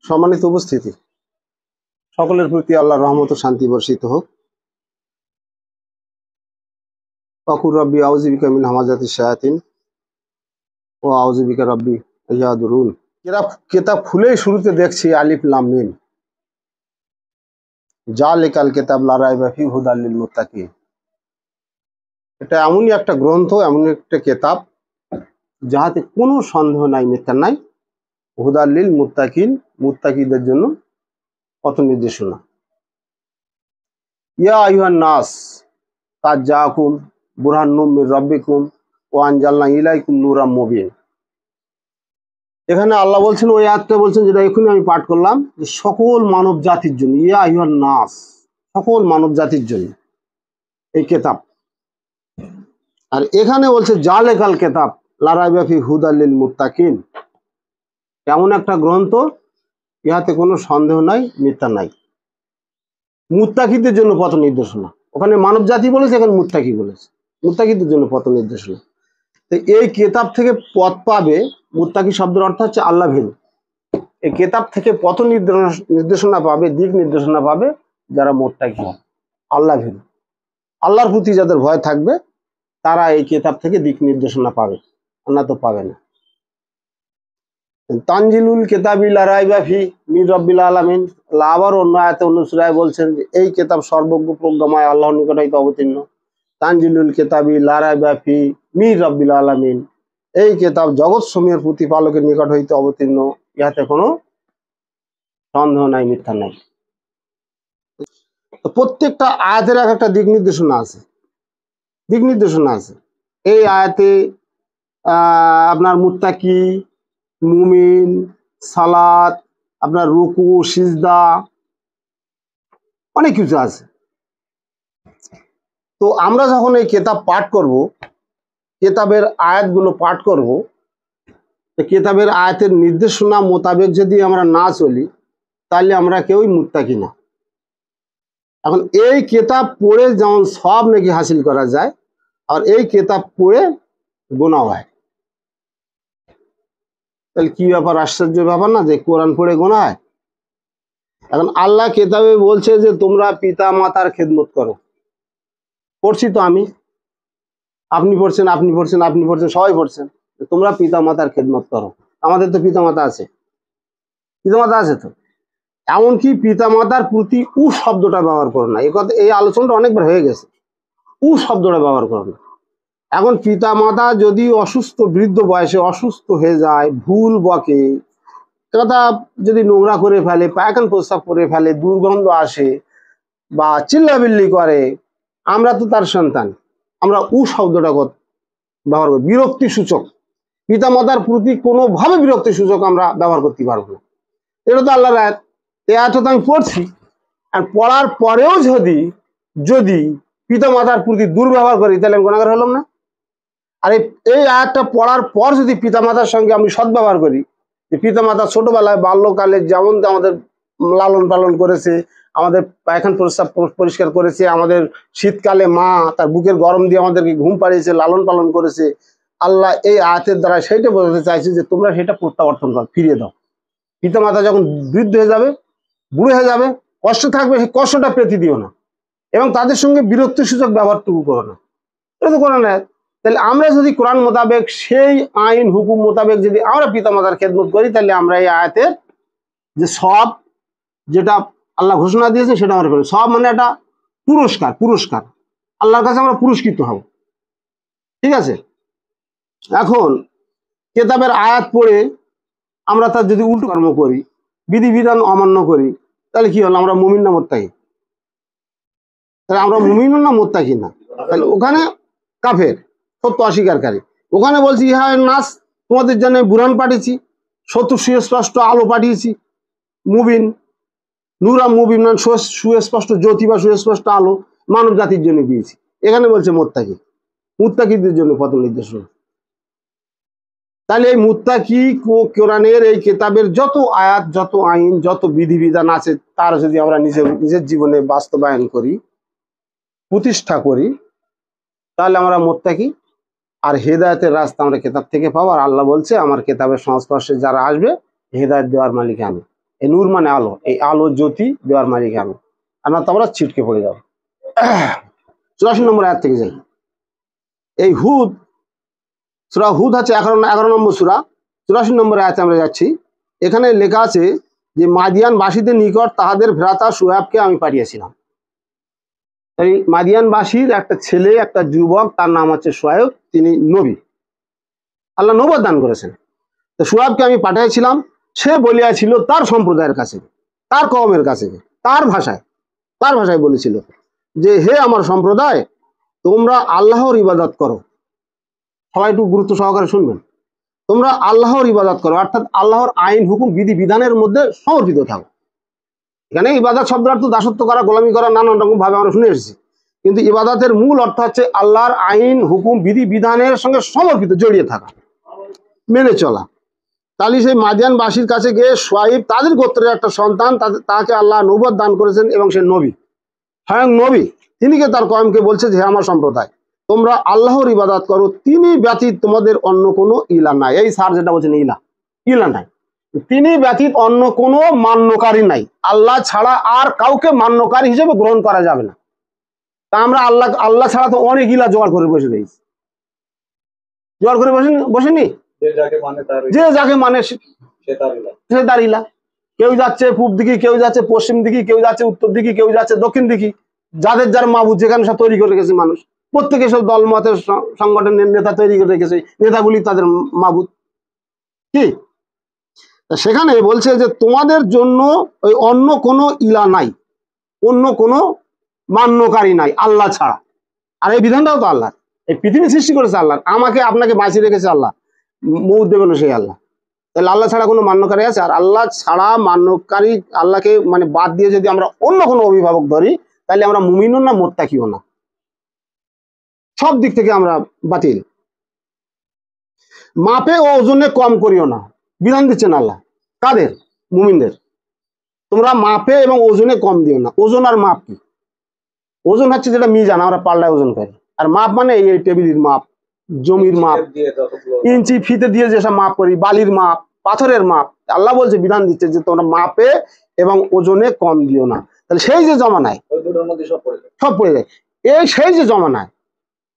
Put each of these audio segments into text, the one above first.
সম্মানিত উপস্থিতি, সকলের প্রতি আল্লাহর রহমত ও শান্তি বর্ষিত হোক। ওয়াকুর রব্বি আউযু বিকা মিন হামাযাতিশ শায়াতিন ওয়া আউযু বিকা রব্বি ইয়াহদুরুন। কিতাব খুলেই শুরুতে দেখছি আলিফ লাম মিম, যালিকাল কিতাব লা রাইবা ফিহি হুদাল লিল মুত্তাকিন। এটা এমনই একটা গ্রন্থ, এমন একটা কিতাব যাহাতে কোনো সন্দেহ নাই, মিথ্যা নাই। হুদাল লিল মুত্তাকিন, মুত্তাকিদের জন্য পথ নির্দেশনা। ইয়া আইয়ুহান নাস কাদ জাআকুম বুরহানুম মির রাব্বিকুম ওয়া আনজালনা ইলাইকুম নূরাম মুবিন। এখানে আল্লাহ বলছেন, ওই আয়াতটা বলছেন যেটা এখনই আমি পাঠ করলাম, যে সকল মানব জাতির জন্য, ইয়া আইয়ুহান নাস, সকল মানব জাতির জন্য এই কিতাব। আর এখানে বলছে জালিকাল কিতাব লা রাইবা ফিহি হুদাল লিল মুত্তাকিন, এমন একটা গ্রন্থ ইহাতে কোনো সন্দেহ নাই, মিথ্যা নাই, মুত্তাকিদের জন্য পথ নির্দেশনা। ওখানে মানব জাতি বলেছে, এখানে মুত্তাকি বলেছে, মুত্তাকিদের জন্য পথ নির্দেশনা। তো এই কিতাব থেকে পথ পাবে, মুত্তাকি শব্দের অর্থ হচ্ছে আল্লাহ ভীরু। এই কিতাব থেকে পথ নির্দেশনা পাবে, দিক নির্দেশনা পাবে যারা মুত্তাকি, আল্লাহ ভীরু, আল্লাহর প্রতি যাদের ভয় থাকবে, তারা এই কিতাব থেকে দিক নির্দেশনা পাবে, না তো পাবে না। তানজিলুল কিতাবি লা রাইবা ফিহি মির রাব্বিল আলামিন। আবার অন্য আয়াতে, অন্য সূরায় বলছেন যে এই কিতাব সর্বজ্ঞ প্রজ্ঞাময় আল্লাহর নিকট হইতে অবতীর্ণ। তানজিলুল কিতাবি লা রাইবা ফিহি মির রাব্বিল আলামিন, এই কিতাব জগৎ সমূহের প্রতিপালকের নিকট হইতে অবতীর্ণ, ইহাতে কোনো সন্দেহ নাই, মিথ্যা নাই। তো প্রত্যেকটা আয়াতের এক একটা দিক নির্দেশনা আছে, দিক নির্দেশনা আছে। এই আয়াতে আপনার মুত্তাকি, মুমিন, সালাত, আপনার রুকু, সিজদা, অনেক কিছু আছে। তো আমরা যখন এই কিতাব পাঠ করব, কিতাবের আয়াতগুলো পাঠ করব, কিতাবের আয়াতের নির্দেশনা মোতাবেক যদি আমরা না চলি, তাহলে আমরা কেউই মুত্তাকি না। এখন এই কিতাব পড়ে যেমন সওয়াব নাকি হাসিল করা যায়, আর এই কিতাব পড়ে গুনাহ হয়। তাহলে কি ব্যাপার, আশ্চর্য ব্যাপার না যে কোরআন পড়ে গুনাহ হয়। এখন আল্লাহ কিতাবে বলছে যে তোমরা পিতা মাতার খেদমত করো। পড়ছি তো আমি, আপনি পড়ছেন, আপনি পড়ছেন, আপনি পড়ছেন, সবাই পড়ছেন, তোমরা পিতা মাতার খেদমত করো। আমাদের তো পিতা মাতা আছে, পিতা মাতা আছে তো। এমনকি পিতা মাতার প্রতি উ শব্দটা ব্যবহার করো না। এই কথা, এই আলোচনাটা অনেকবার হয়ে গেছে। উ শব্দটা ব্যবহার করো না। এখন পিতা মাতা যদি অসুস্থ, বৃদ্ধ বয়সে অসুস্থ হয়ে যায়, ভুল বকে, কথা যদি নোংরা করে ফেলে, পায়খানা প্রস্রাব করে ফেলে, দুর্গন্ধ আসে বা চিল্লাবিল্লি করে, আমরা তো তার সন্তান, আমরা উ শব্দটা ব্যবহার করি, বিরক্তি সূচক। পিতা মাতার প্রতি কোনোভাবে বিরক্তি সূচক আমরা ব্যবহার করতে পারবো না। এটা তো আল্লাহর আয়াত, এই আয়াতটা তো আমি পড়ছি। আর পড়ার পরেও যদি পিতা মাতার প্রতি দুর্ব্যবহার করি, তাহলে আমি গুনাহগার হলাম না? আর এই আয়াতটা পড়ার পর যদি পিতা মাতার সঙ্গে আমি সদ্ব্যবহার করি, যে পিতা মাতা ছোটবেলায় বাল্যকালে যেমন আমাদের লালন পালন করেছে, আমাদের পায়খানা প্রস্রাব পরিষ্কার করেছে, আমাদের শীতকালে মা তার বুকের গরম দিয়ে আমাদেরকে ঘুম পাড়িয়েছে, লালন পালন করেছে, আল্লাহ এই আয়াতের দ্বারা সেইটা বোঝাতে চাইছে যে তোমরা সেটা প্রত্যাবর্তন করো, ফিরিয়ে দাও। পিতা মাতা যখন বৃদ্ধ হয়ে যাবে, বুড়ো হয়ে যাবে, কষ্ট থাকবে, সেই কষ্টটা পেতে দিও না, এবং তাদের সঙ্গে বিরক্তি সূচক ব্যবহারটুকু করো না। এটা তো কোরআন আয়াত। তাহলে আমরা যদি কোরআন মোতাবেক, সেই আইন হুকুম মোতাবেক যদি আমরা পিতা মাতার খেদমত করি, তাহলে আমরা এই আয়াতের যে সওয়াব, যেটা আল্লাহ ঘোষণা দিয়েছে, সেটা আমরা করি। সওয়াব মানে একটা পুরস্কার, পুরস্কার আল্লাহর কাছে আমরা পুরস্কৃত হব। ঠিক আছে? এখন কিতাবের আয়াত পড়ে আমরা তার যদি উল্টো কর্ম করি, বিধিবিধান অমান্য করি, তাহলে কি হলো? আমরা মুমিন না মুত্তাকি? তাহলে আমরা মুমিন না মুত্তাকি না? তাহলে ওখানে কাফের, সত্য অস্বীকারী। ওখানে বলছি হ্যাঁ নাস, তোমাদের জন্য বুরহান পাঠিয়েছি, সত্য সুস্পষ্ট আলো পাঠিয়েছি, মুবিন, নূরা মুবিন, মানে সুস্পষ্ট জ্যোতি বা সুস্পষ্ট আলো মানব জাতির জন্য দিয়েছি। এখানে বলছে মুত্তাকি, মুত্তাকিদের জন্য পথ নির্দেশনা। তাহলে এই মুত্তাকি কোরআনের এই কিতাবের যত আয়াত, যত আইন, যত বিধিবিধান আছে, তার যদি আমরা নিজের জীবনে বাস্তবায়ন করি, প্রতিষ্ঠা করি, তাহলে আমরা মুত্তাকি। আর হেদায়েতের রাস্তা আমরা কিতাব থেকে পাবো। আর আল্লাহ বলছে আমার কিতাবের সংস্পর্শে যারা আসবে, হেদায়েত দেওয়ার মালিক আমি। এই নূর মানে আলো, এই আলো জ্যোতি দেওয়ার মালিক আমি, আর না তোমরা ছিটকে পড়ে যাও। 84 নম্বর আয়াত থেকে যাই। এই হুদ, সূরা হুদ হচ্ছে 11 নম্বর সূরা, 84 নম্বর আয়াতে আমরা যাচ্ছি। এখানে লেখা আছে যে মাদিয়ানবাসীদের নিকট তাহাদের ভ্রাতা শুয়াবকে আমি পাঠিয়েছিলাম। এই মাদিয়ানবাসীর একটা ছেলে, একটা যুবক, তার নাম হচ্ছে শুয়াব, তিনি নবী, আল্লাহ নবুয়ত দান করেছেন। তো শুয়াবকে আমি পাঠিয়েছিলাম, সে বলিয়াছিল তার সম্প্রদায়ের কাছে, তার কওমের কাছে, তার ভাষায় বলেছিল যে হে আমার সম্প্রদায়, তোমরা আল্লাহর ইবাদত করো। সবাই একটু গুরুত্ব সহকারে শুনবেন। তোমরা আল্লাহর ইবাদত করো, অর্থাৎ আল্লাহর আইন হুকুম বিধি বিধানের মধ্যে সমর্পিত থাকো। এখানে ইবাদত শব্দের অর্থ দাসত্ব করা, গোলামি করা, নানান রকম ভাবে আমরা শুনে এসেছি, কিন্তু ইবাদতের মূল অর্থ হচ্ছে আল্লাহর আইন হুকুম বিধি বিধানের সঙ্গে সমর্পিত, জড়িয়ে থাকা, মেনে চলা। তাহলে সেই মাদিয়ানবাসীর কাছে গিয়ে শুয়াইব, তাদের গোত্রের একটা সন্তান, তাকে আল্লাহ নবুয়ত দান করেছেন এবং সে নবী, স্বয়ং নবী, তিনি তার কওমকে বলছে যে হে আমার সম্প্রদায়, তোমরা আল্লাহর ইবাদত করো, তিনি ব্যতীত তোমাদের অন্য কোনো ইলা নাই। এই স্যার যেটা বলছেন ইলা নাই, তিনি ব্যতীত অন্য কোনো মান্যকারী নাই, আল্লাহ ছাড়া আর কাউকে মান্যকারী হিসেবে গ্রহণ করা যাবে না। তা আমরা আল্লাহ ছাড়া তো অনেক ইলা জোগাড় করে বসে রয়েছি, জোগাড় করে বসেনি, যে যাকে মানে সে তার ইলা। কেউ যাচ্ছে পূব দিকে, কেউ যাচ্ছে পশ্চিম দিকে, কেউ যাচ্ছে উত্তর দিকে, কেউ যাচ্ছে দক্ষিণ দিকে, যাদের যার মাবুদ যেখানে সব তৈরি করে রেখেছে মানুষ, প্রত্যেকে সব দলমতের সংগঠনের নেতা তৈরি করে রেখেছে, নেতাগুলি তাদের মাবুদ। কি সেখানে বলছে যে তোমাদের জন্য ওই অন্য কোনো ইলা নাই, অন্য কোনো মান্যকারী নাই আল্লাহ ছাড়া। আর এই বিধানটাও তো আল্লাহ, এই পৃথিবী সৃষ্টি করেছে আল্লাহ, আমাকে আপনাকে বাঁচিয়ে রেখেছে আল্লাহ, মৌত দেবেন সেই আল্লাহ। তাহলে আল্লাহ ছাড়া কোনো মান্যকারী আছে? আর আল্লাহ ছাড়া মান্যকারী, আল্লাহকে মানে বাদ দিয়ে যদি আমরা অন্য কোনো অভিভাবক ধরি, তাহলে আমরা মুমিনও না, মোত্তাকিও না, সব দিক থেকে আমরা বাতিল। মাপে ও ওজনে কম করিও না, বিধান দিচ্ছেন আল্লাহ কাদের? মুমিনদের। তোমরা মাপে এবং ওজনে কম দিও না। ওজন আর মাপ কি? ওজন হচ্ছে যেটা মিজান, আমরা পাল্লায় ওজন করি, আর মাপ মানে এই টেবিলের মাপ, জমির মাপ, ইঞ্চি ফিতে দিয়ে যেসব মাপ করি, বালির মাপ, পাথরের মাপ। আল্লাহ বলছে, বিধান দিচ্ছে যে তোমরা মাপে এবং ওজনে কম দিও না। তাহলে সেই যে জমানায় সব পড়ে যায়, এই সেই যে জমানায়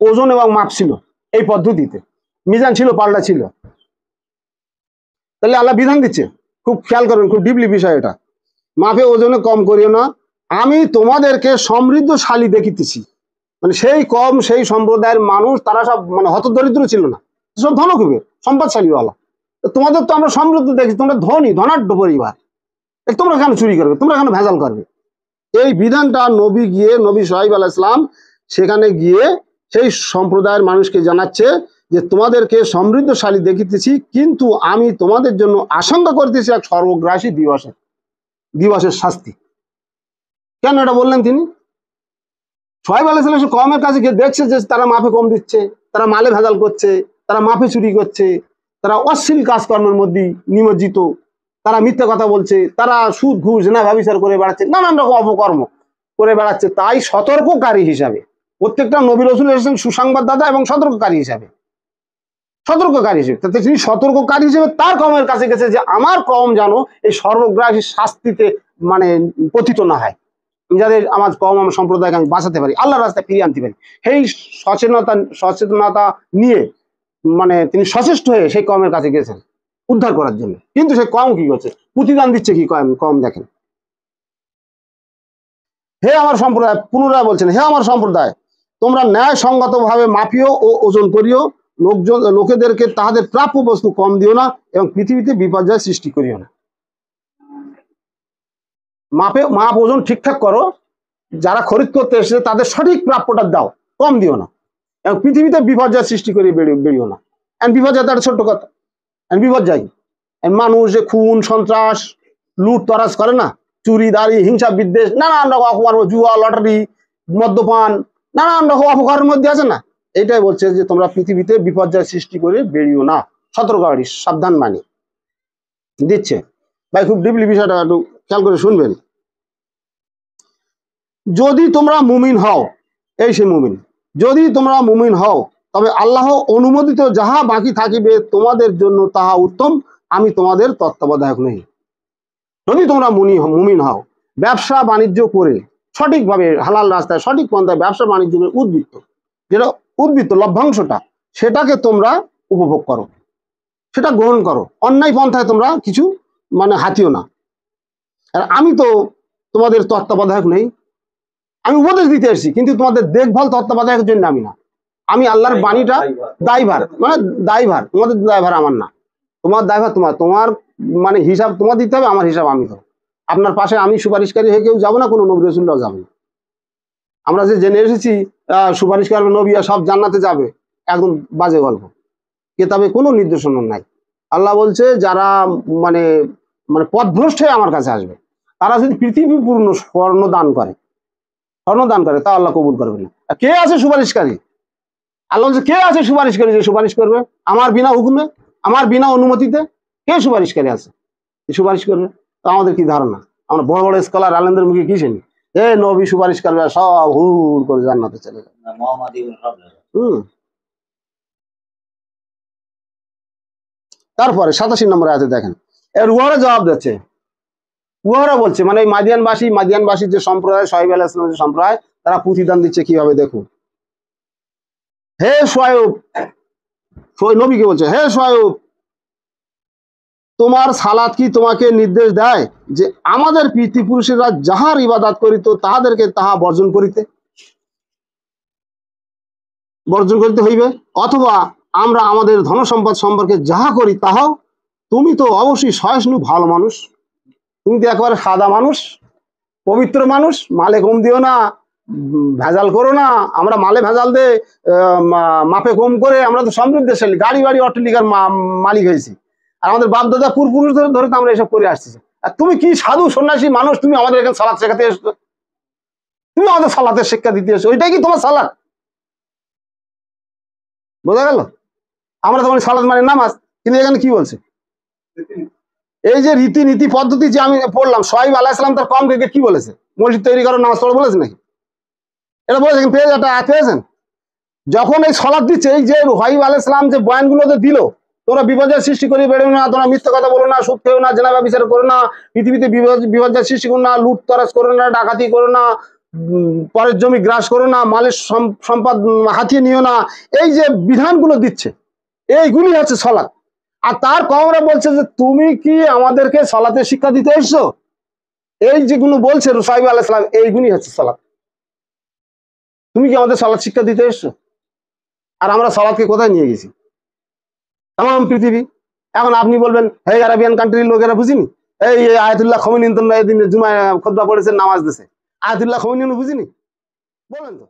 ওজন এবং মাপ ছিল, এই পদ্ধতিতে মিজান ছিল, পাল্লা ছিল, তাহলে আল্লাহ বিধান দিচ্ছে, খুব খেয়াল করবেন, খুব ডিপলি বিষয় এটা। মাপে ওজনে কম করিও না, আমি তোমাদেরকে সমৃদ্ধশালী দেখিতেছি। মানে সেই কম, সেই সম্প্রদায়ের মানুষ, তারা সব মানে হতদরিদ্র ছিল না, সব ধনকুবের, সম্পদশালীওয়ালা। তোমাদের তো আমরা সমৃদ্ধ দেখি, তোমরা ধনী, ধনাঢ্য পরিবার, তোমরা কেন চুরি করবে, তোমরা কেন ভেজাল করবে? এই বিধানটা নবী শুআয়ব আলাইহিস সালাম সেখানে গিয়ে সেই সম্প্রদায়ের মানুষকে জানাচ্ছে যে তোমাদেরকে সমৃদ্ধশালী দেখিতেছি, কিন্তু আমি তোমাদের জন্য আশঙ্কা করতেছি এক সর্বগ্রাসী দিবসের শাস্তি। কেন এটা বললেন তিনি? শুআয়ব আলাইহিস সালাম কওমের কাছে গিয়ে দেখছে যে তারা মাপে কম দিচ্ছে, তারা মালে ভেজাল করছে, তারা মাপে চুরি করছে, তারা অশ্লীল কাজকর্মের মধ্যে নিমজ্জিত, তারা মিথ্যা কথা বলছে, তারা সুদ ঘুষ জেনা ব্যভিচার করে বেড়াচ্ছে, নানান রকম অপকর্ম করে বেড়াচ্ছে। তাই সতর্ককারী হিসাবে প্রত্যেকটা নবী রাসূল এসেছেন সুসংবাদদাতা এবং সতর্ককারী হিসাবে, তাতে তিনি সতর্ককারী হিসেবে তার কওমের কাছে গেছে যে আমার কওম যেন এই সর্বগ্রাসী শাস্তিতে মানে পতিত না হয়, যাদের আমার কওম, আমার সম্প্রদায়কে আমি বাঁচাতে পারি, আল্লাহর রাস্তায় ফিরিয়ে আনতে পারি। সেই সচেতনতা নিয়ে মানে তিনি সচেষ্ট হয়ে সেই কওমের কাছে গেছেন উদ্ধার করার জন্য। কিন্তু সেই কওম কি করছে? প্রতিদান দিচ্ছে কি কওম? দেখেন, হে আমার সম্প্রদায়, পুনরায় বলছেন, হে আমার সম্প্রদায়, তোমরা ন্যায় সঙ্গত ভাবে মাপিও ও ওজন করিও, লোকেদেরকে তাহাদের প্রাপ্য বস্তু কম দিও না এবং পৃথিবীতে বিপর্যয় সৃষ্টি করিও না। মাপ ওজন ঠিকঠাক করো, যারা খরিদ করতে এসেছে তাদের সঠিক প্রাপ্যটা দাও, কম দিও না, এবং পৃথিবীতে বিপর্যয় সৃষ্টি করে বেরিও না। বিপর্যয় তার ছোট্ট কথা, বিপর্যয় মানুষ যে খুন সন্ত্রাস লুট তরাজ করে না, চুরি দাড়ি হিংসা বিদ্বেষ নানান রকম অপকর্ম, জুয়া লটারি মদ্যপান নানান রকম অপকর্মের মধ্যে আছে না, এইটাই বলছে যে তোমরা পৃথিবীতে বিপর্যয় সৃষ্টি করে বেরিও না, সতর্কবাণী সাবধান বাণী দিচ্ছে। ভাই খুব ডিপলি বিষয়টা একটু খেয়াল করে শুনবেন। যদি তোমরা মুমিন হও, এই সে মুমিন, যদি তোমরা মুমিন হও তবে আল্লাহ অনুমোদিত যাহা বাকি থাকিবে তোমাদের জন্য তাহা উত্তম, আমি তোমাদের তত্ত্বাবধায়ক নই। যদি তোমরা মুমিন হও, ব্যবসা বাণিজ্য করে সঠিকভাবে হালাল রাস্তায় সঠিক পন্থায় ব্যবসা বাণিজ্য করে যেটা উদ্বৃত্ত লভ্যাংশটা সেটাকে তোমরা উপভোগ করো, সেটা গ্রহণ করো, অন্যায় পন্থায় তোমরা কিছু হাতিও না। আর আমি তো তোমাদের তত্ত্বাবধায়ক নেই, আমি উপদেশ দিতে এসেছি, কিন্তু তোমাদের দেখভাল তত্ত্বাবধায়কের জন্য আমি না। আমি আল্লাহর বাণীটা দায়ভার দায়ভার, তোমাদের দায়ভার আমার না, তোমার দায়ভার তোমার হিসাব তোমার দিতে হবে, আমার হিসাব আমি দেবো। আপনার পাশে আমি সুপারিশকারী হয়ে কেউ যাবো না, কোনো নবী রাসূলরাও যাবে না। আমরা যে জেনে এসেছি সুপারিশ করবে নবী সব জান্নাতে যাবে, একদম বাজে গল্প। কেতাবে কোনো নির্দেশনা নাই। আল্লাহ বলছে যারা পথভ্রষ্ট হয়ে আমার কাছে আসবে, তারা যদি পৃথিবী পূর্ণ স্বর্ণ দান করে তা আল্লাহ কবুল করবে না। কে আছে সুপারিশকারী? আল্লাহ বলছে কে আছে সুপারিশকারী যে সুপারিশ করবে আমার বিনা হুকুমে, আমার বিনা অনুমতিতে? কে সুপারিশকারী আছে সুপারিশ করবে? তো আমাদের কি ধারণা? আমরা বড় বড় স্কলার আলেমদের মুখে কি শুনি, নবী সুপারিশ করবে, সব হুড় করে জান্নাতে চলে যাবে। তারপরে 87 নম্বর আয়াতে দেখেন, এর উহারা জবাব দিচ্ছে, উহারা বলছে এই মাদিয়ানবাসী যে সম্প্রদায়, শুআয়ব আলাইহিস সালামের যে সম্প্রদায়, তারা প্রতিদান দিচ্ছে কিভাবে দেখুন। হে শুআয়ব, নবীকে বলছে, হে শুআয়ব, তোমার সালাত কি তোমাকে নির্দেশ দেয় যে আমাদের পিতৃপুরুষেরা যাহার ইবাদত করিত তাহাদেরকে তাহা বর্জন করিতে হইবে, অথবা আমরা আমাদের ধনসম্পদ সম্পর্কে যাহা করি তাহাও? তুমি তো অবশ্যই সহিষ্ণু ভালো মানুষ, তুমি তো একেবারে সাদা মানুষ, পবিত্র মানুষ, মালে কম দিও না, ভেজাল করো না। আমরা মালে ভেজাল দে মাপে কম করে আমরা তো সমৃদ্ধশালী, গাড়ি বাড়ি অট্টালিকার মালিক হয়েছি, আর আমাদের বাপ দাদা পূর্বপুরুষ ধরে তো আমরা এসব করে আসছি। আর তুমি কি সাধু সন্ন্যাসী মানুষ, তুমি আমাদের এখানে সালাত শেখাতে এসছো, তুমি আমাদের সালাতের শিক্ষা দিতে এসছো, ওইটাই কি তোমার সালাত? বোঝা গেল? আমরা তো সালাত নামাজ, কিন্তু এখানে কি বলছে? এই যে রীতিনীতি পদ্ধতি যে আমি পড়লাম, শুআয়ব আলাইহিস সালাম তার কওমকে কি বলেছে? মসজিদ তৈরি করো, নামাজ পড়ো বলেছে নাকি? এটা বলেছেন, পেয়েছেন? যখন এই সালাত দিচ্ছে, এই যে শুআয়ব আলাইহিস সালাম যে বয়ানগুলোতে দিল, তোমরা বিপর্যয় সৃষ্টি করে বেরো না, তোমরা মিথ্যা কথা বলো না, সুদ খেও না, জেনা ব্যভিচার করো না, পৃথিবীতে বিপর্যয় সৃষ্টি করো না, লুট তরাজ করো না, ডাকাতি করো না, পরের জমি গ্রাস করো না, মালের সম্পদ হাতিয়ে নিও না, এই যে বিধানগুলো দিচ্ছে, এইগুলি হচ্ছে সালাত। আর তার কওমরা বলছে যে তুমি কি আমাদেরকে সালাতের শিক্ষা দিতে এসছো? এই যেগুলো বলছে শুআয়ব আলাইহিস সালাম, এইগুলি হচ্ছে সালাত। তুমি কি আমাদের সালাত শিক্ষা দিতে এসছো? আর আমরা সালাতকে কোথায় নিয়ে গেছি? তাম পৃথিবী। এখন আপনি বলবেন, হে আরাবিয়ান কান্ট্রির লোকেরা বুঝিনি, এই আয়াতুল্লাহ খমেনি এদিন জুমায় খুতবা পড়েছে, নামাজ দিছে, আয়াতুল্লাহ খমেনি বুঝিনি? বলেন তো।